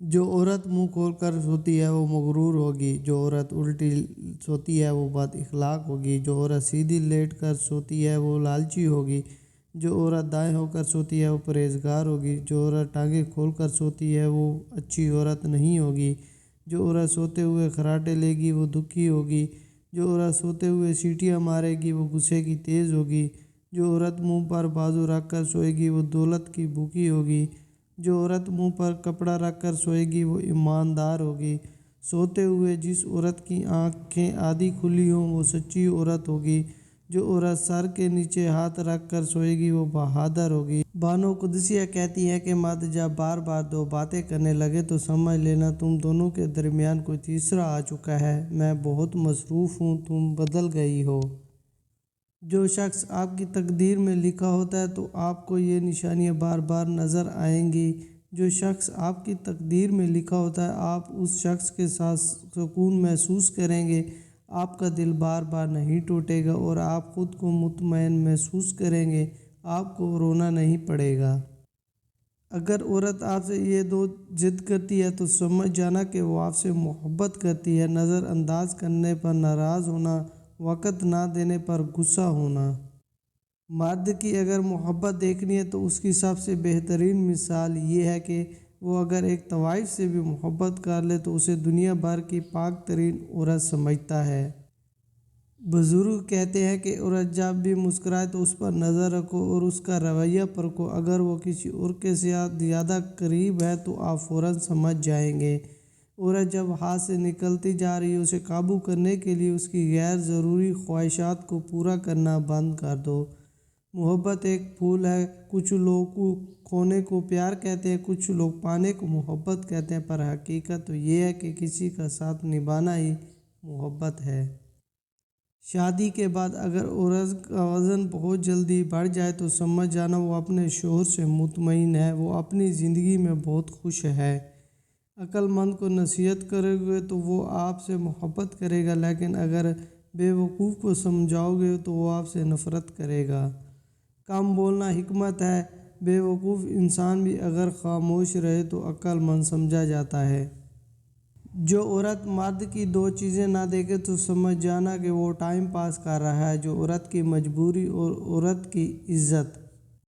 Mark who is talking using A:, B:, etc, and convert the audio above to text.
A: جو عورت منہ کھول کر سوتی ہے وہ مغرور ہوگی، جو عورت الٹی سوتی ہے وہ بد اخلاق ہوگی، جو عورت سیدھی لیٹ کر سوتی ہے وہ لالچی ہوگی، جو عورت دائیں ہو کر سوتی ہے وہ پرہیزگار ہوگی، جو عورت ٹانگیں کھول کر سوتی ہے وہ اچھی عورت نہیں ہوگی، جو عورت سوتے ہوئے خراٹے لے گی وہ دکھی ہوگی، جو عورت سوتے ہوئے سیٹیاں مارے گی وہ غصے کی تیز ہوگی، جو عورت منہ پر بازو رکھ کر سوئے گی وہ دولت کی بھوکی ہوگی، جو عورت منہ پر کپڑا رکھ کر سوئے گی وہ ایماندار ہوگی، سوتے ہوئے جس عورت کی آنکھیں آدھی کھلی ہوں وہ سچی عورت ہوگی، جو عورت سر کے نیچے ہاتھ رکھ کر سوئے گی وہ بہادر ہوگی۔ بانو قدسیہ کہتی ہیں کہ مرد جب بار بار دو باتیں کرنے لگے تو سمجھ لینا تم دونوں کے درمیان کوئی تیسرا آ چکا ہے، میں بہت مصروف ہوں، تم بدل گئی ہو۔ جو شخص آپ کی تقدیر میں لکھا ہوتا ہے تو آپ کو یہ نشانیاں بار بار نظر آئیں گی۔ جو شخص آپ کی تقدیر میں لکھا ہوتا ہے آپ اس شخص کے ساتھ سکون محسوس کریں گے، آپ کا دل بار بار نہیں ٹوٹے گا اور آپ خود کو مطمئن محسوس کریں گے، آپ کو رونا نہیں پڑے گا۔ اگر عورت آپ سے یہ دو ضد کرتی ہے تو سمجھ جانا کہ وہ آپ سے محبت کرتی ہے، نظر انداز کرنے پر ناراض ہونا، وقت نہ دینے پر غصہ ہونا۔ مرد کی اگر محبت دیکھنی ہے تو اس کی سب سے بہترین مثال یہ ہے کہ وہ اگر ایک طوائف سے بھی محبت کر لے تو اسے دنیا بھر کی پاک ترین عورت سمجھتا ہے۔ بزرگ کہتے ہیں کہ عورت جب بھی مسکرائے تو اس پر نظر رکھو اور اس کا رویہ پرکھو، اگر وہ کسی اور کے زیادہ قریب ہے تو آپ فوراً سمجھ جائیں گے۔ عورت جب ہاتھ سے نکلتی جا رہی ہے اسے قابو کرنے کے لیے اس کی غیر ضروری خواہشات کو پورا کرنا بند کر دو۔ محبت ایک پھول ہے، کچھ لوگ کھونے کو پیار کہتے ہیں، کچھ لوگ پانے کو محبت کہتے ہیں، پر حقیقت تو یہ ہے کہ کسی کا ساتھ نبھانا ہی محبت ہے۔ شادی کے بعد اگر عورت کا وزن بہت جلدی بڑھ جائے تو سمجھ جانا وہ اپنے شوہر سے مطمئن ہے، وہ اپنی زندگی میں بہت خوش ہے۔ عقل مند کو نصیحت کرو گے تو وہ آپ سے محبت کرے گا، لیکن اگر بے وقوف کو سمجھاؤ گے تو وہ آپ سے نفرت کرے گا۔ کم بولنا حکمت ہے، بے وقوف انسان بھی اگر خاموش رہے تو عقل مند سمجھا جاتا ہے۔ جو عورت مرد کی دو چیزیں نہ دیکھے تو سمجھ جانا کہ وہ ٹائم پاس کر رہا ہے، جو عورت کی مجبوری اور عورت کی عزت۔